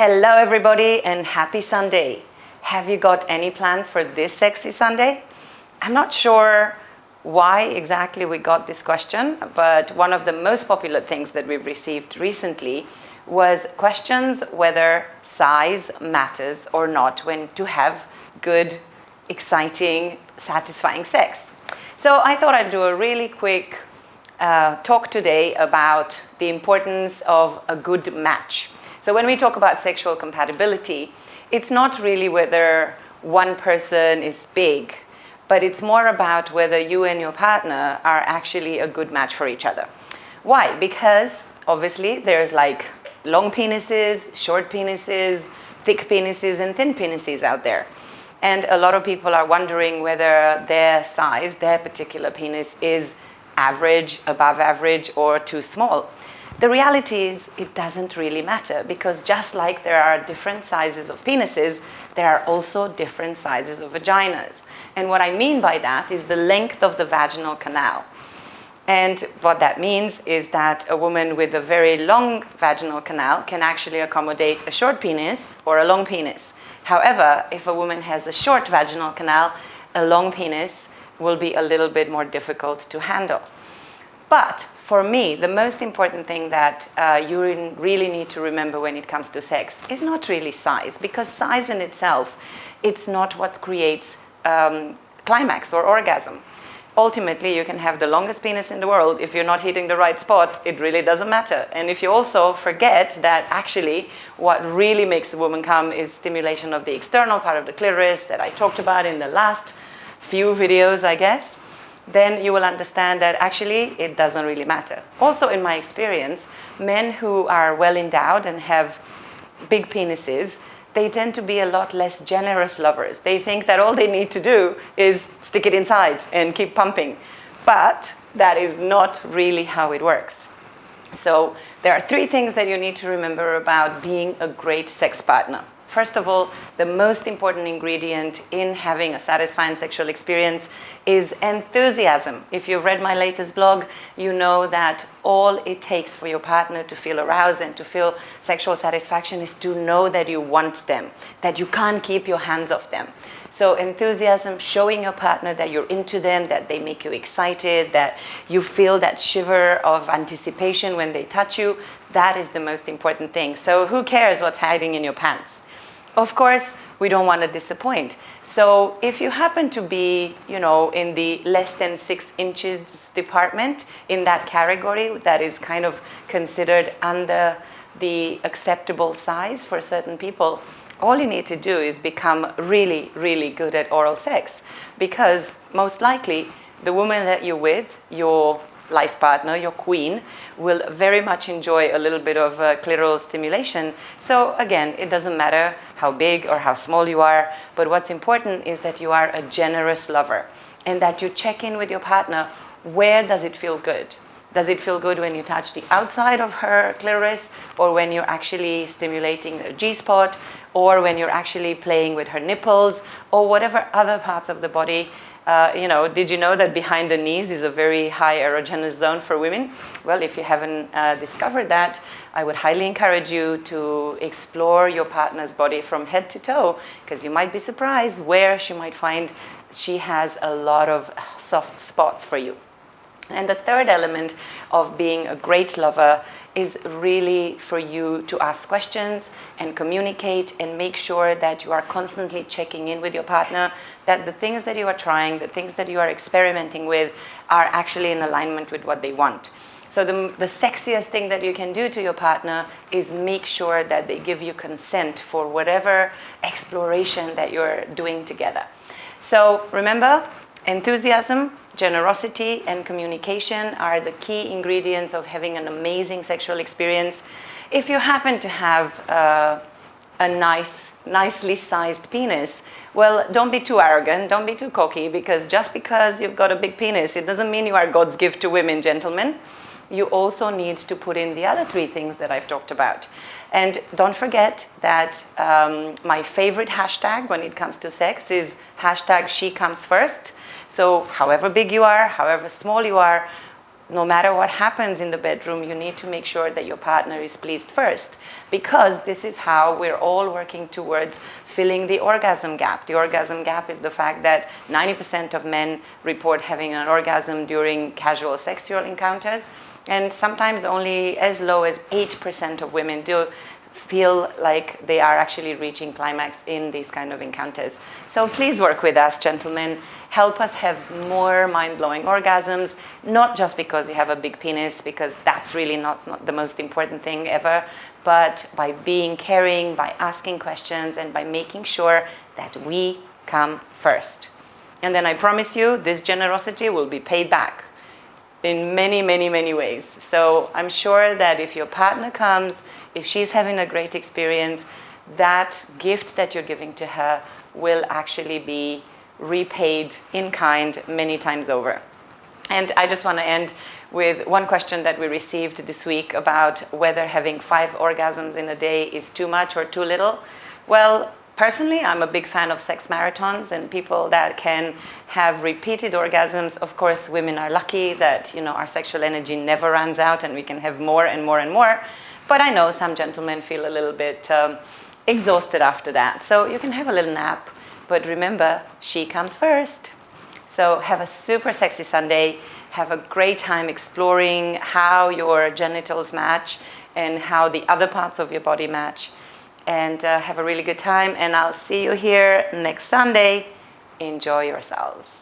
Hello everybody and happy Sunday. Have you got any plans for this sexy Sunday? I'm not sure why exactly we got this question, but one of the most popular things that we've received recently was questions whether size matters or not when to have good, exciting, satisfying sex. So I thought I'd do a really quick talk today about the importance of a good match. So when we talk about sexual compatibility, it's not really whether one person is big, but it's more about whether you and your partner are actually a good match for each other. Why? Because obviously there's like long penises, short penises, thick penises, and thin penises out there. And a lot of people are wondering whether their size, their particular penis, is average, above average, or too small. The reality is it doesn't really matter, because just like there are different sizes of penises, there are also different sizes of vaginas. And what I mean by that is the length of the vaginal canal. And what that means is that a woman with a very long vaginal canal can actually accommodate a short penis or a long penis. However, if a woman has a short vaginal canal, a long penis will be a little bit more difficult to handle. But for me, the most important thing that you really need to remember when it comes to sex is not really size, because size in itself, it's not what creates climax or orgasm. Ultimately, you can have the longest penis in the world. If you're not hitting the right spot, it really doesn't matter. And if you also forget that actually what really makes a woman come is stimulation of the external part of the clitoris that I talked about in the last few videos, I guess, then you will understand that actually it doesn't really matter. Also, in my experience, men who are well endowed and have big penises, they tend to be a lot less generous lovers. They think that all they need to do is stick it inside and keep pumping. But that is not really how it works. So there are 3 things that you need to remember about being a great sex partner. First of all, the most important ingredient in having a satisfying sexual experience is enthusiasm. If you've read my latest blog, you know that all it takes for your partner to feel aroused and to feel sexual satisfaction is to know that you want them, that you can't keep your hands off them. So enthusiasm, showing your partner that you're into them, that they make you excited, that you feel that shiver of anticipation when they touch you, that is the most important thing. So who cares what's hiding in your pants? Of course, we don't want to disappoint. So if you happen to be, in the less than 6 inches department, in that category that is kind of considered under the acceptable size for certain people, all you need to do is become really, really good at oral sex. Because most likely, the woman that you're with, your life partner, your queen, will very much enjoy a little bit of clitoral stimulation. So again, it doesn't matter how big or how small you are, but what's important is that you are a generous lover and that you check in with your partner. Where does it feel good? Does it feel good when you touch the outside of her clitoris, or when you're actually stimulating the G-spot, or when you're actually playing with her nipples, or whatever other parts of the body? Did you know that behind the knees is a very high erogenous zone for women? Well, if you haven't discovered that, I would highly encourage you to explore your partner's body from head to toe, because you might be surprised where she might find she has a lot of soft spots for you. And the third element of being a great lover is really for you to ask questions and communicate and make sure that you are constantly checking in with your partner, that the things that you are trying, the things that you are experimenting with are actually in alignment with what they want. So the sexiest thing that you can do to your partner is make sure that they give you consent for whatever exploration that you're doing together. So remember, enthusiasm, generosity, and communication are the key ingredients of having an amazing sexual experience. If you happen to have a nicely sized penis, well, don't be too arrogant, don't be too cocky, because just because you've got a big penis, it doesn't mean you are God's gift to women, gentlemen. You also need to put in the other 3 things that I've talked about. And don't forget that my favorite hashtag when it comes to sex is #SheComesFirst. So however big you are, however small you are, no matter what happens in the bedroom, you need to make sure that your partner is pleased first, because this is how we're all working towards filling the orgasm gap. The orgasm gap is the fact that 90% of men report having an orgasm during casual sexual encounters, and sometimes only as low as 8% of women do feel like they are actually reaching climax in these kind of encounters. So please work with us, gentlemen. Help us have more mind-blowing orgasms, not just because you have a big penis, because that's really not the most important thing ever, but by being caring, by asking questions, and by making sure that we come first. And then I promise you, this generosity will be paid back in many, many, many ways. So I'm sure that if your partner comes, if she's having a great experience, that gift that you're giving to her will actually be repaid in kind many times over. And I just want to end with one question that we received this week about whether having 5 orgasms in a day is too much or too little. Well, personally, I'm a big fan of sex marathons and people that can have repeated orgasms. Of course, women are lucky that, our sexual energy never runs out and we can have more and more and more. But I know some gentlemen feel a little bit exhausted after that. So you can have a little nap, but remember, she comes first. So have a super sexy Sunday. Have a great time exploring how your genitals match and how the other parts of your body match. And have a really good time. And I'll see you here next Sunday. Enjoy yourselves.